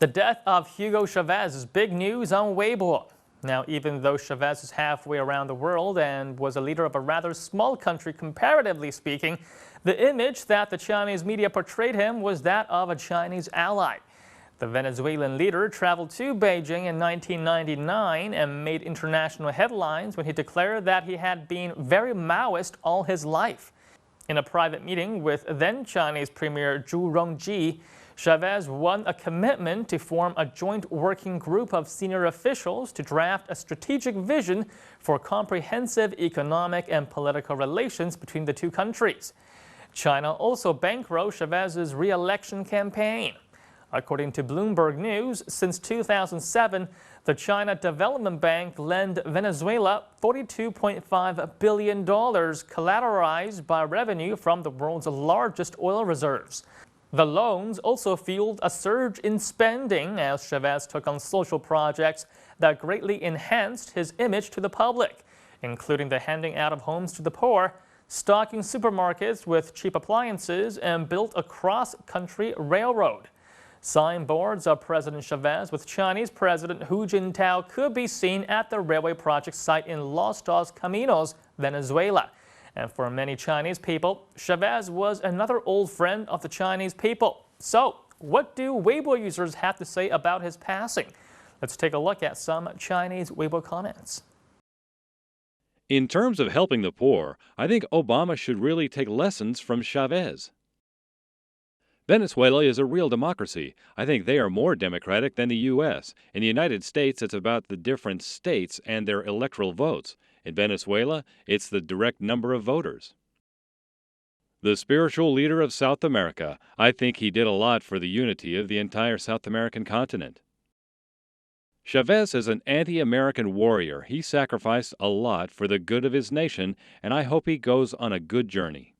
The death of Hugo Chavez is big news on Weibo. Now, even though Chavez is halfway around the world and was a leader of a rather small country comparatively speaking, the image that the Chinese media portrayed him was that of a Chinese ally. The Venezuelan leader traveled to Beijing in 1999 and made international headlines when he declared that he had been very Maoist all his life. In a private meeting with then Chinese Premier Zhu Rongji, Chavez won a commitment to form a joint working group of senior officials to draft a strategic vision for comprehensive economic and political relations between the two countries. China also bankrolled Chavez's re-election campaign. According to Bloomberg News, since 2007, the China Development Bank lent Venezuela $42.5 billion collateralized by revenue from the world's largest oil reserves. The loans also fueled a surge in spending as Chavez took on social projects that greatly enhanced his image to the public, including the handing out of homes to the poor, stocking supermarkets with cheap appliances, and built a cross-country railroad. Signboards of President Chavez with Chinese President Hu Jintao could be seen at the railway project site in Los Dos Caminos, Venezuela. And for many Chinese people, Chavez was another old friend of the Chinese people. So, what do Weibo users have to say about his passing? Let's take a look at some Chinese Weibo comments. In terms of helping the poor, I think Obama should really take lessons from Chavez. Venezuela is a real democracy. I think they are more democratic than the U.S. In the United States, it's about the different states and their electoral votes. In Venezuela, it's the direct number of voters. The spiritual leader of South America, I think he did a lot for the unity of the entire South American continent. Chavez is an anti-American warrior. He sacrificed a lot for the good of his nation, and I hope he goes on a good journey.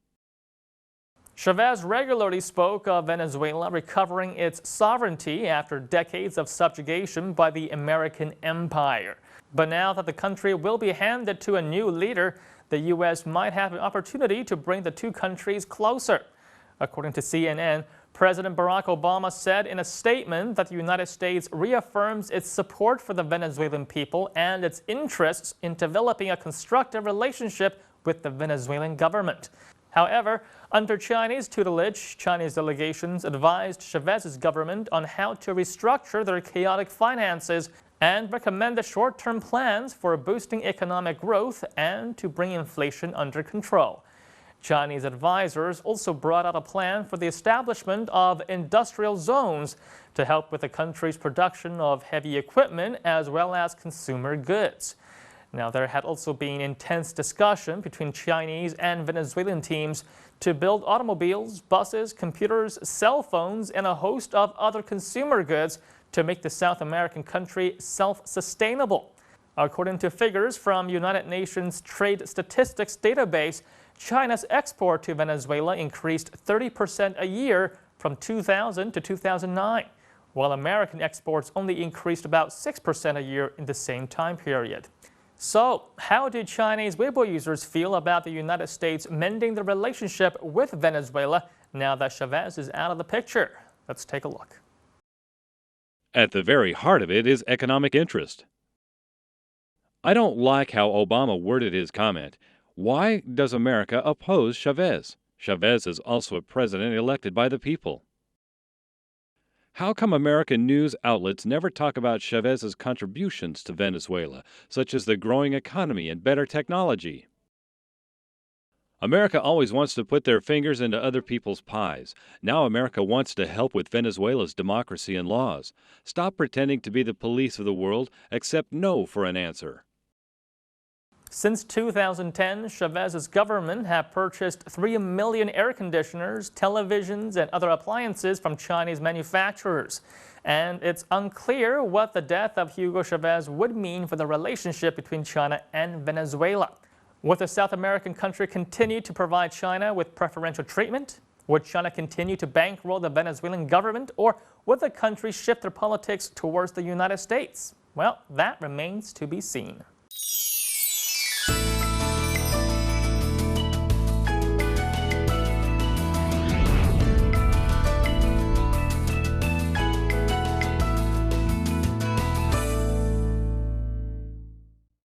Chavez regularly spoke of Venezuela recovering its sovereignty after decades of subjugation by the American empire. But now that the country will be handed to a new leader, the U.S. might have an opportunity to bring the two countries closer. According to CNN, President Barack Obama said in a statement that the United States reaffirms its support for the Venezuelan people and its interests in developing a constructive relationship with the Venezuelan government. However, under Chinese tutelage, Chinese delegations advised Chavez's government on how to restructure their chaotic finances and recommended short-term plans for boosting economic growth and to bring inflation under control. Chinese advisors also brought out a plan for the establishment of industrial zones to help with the country's production of heavy equipment as well as consumer goods. Now, there had also been intense discussion between Chinese and Venezuelan teams to build automobiles, buses, computers, cell phones, and a host of other consumer goods to make the South American country self-sustainable. According to figures from United Nations Trade Statistics database, China's export to Venezuela increased 30% a year from 2000 to 2009, while American exports only increased about 6% a year in the same time period. So, how do Chinese Weibo users feel about the United States mending the relationship with Venezuela now that Chavez is out of the picture? Let's take a look. At the very heart of it is economic interest. I don't like how Obama worded his comment. Why does America oppose Chavez? Chavez is also a president elected by the people. How come American news outlets never talk about Chavez's contributions to Venezuela, such as the growing economy and better technology? America always wants to put their fingers into other people's pies. Now America wants to help with Venezuela's democracy and laws. Stop pretending to be the police of the world. Accept no for an answer. Since 2010, Chavez's government have purchased 3 million air conditioners, televisions, and other appliances from Chinese manufacturers. And it's unclear what the death of Hugo Chavez would mean for the relationship between China and Venezuela. Would the South American country continue to provide China with preferential treatment? Would China continue to bankroll the Venezuelan government? Or would the country shift their politics towards the United States? Well, that remains to be seen.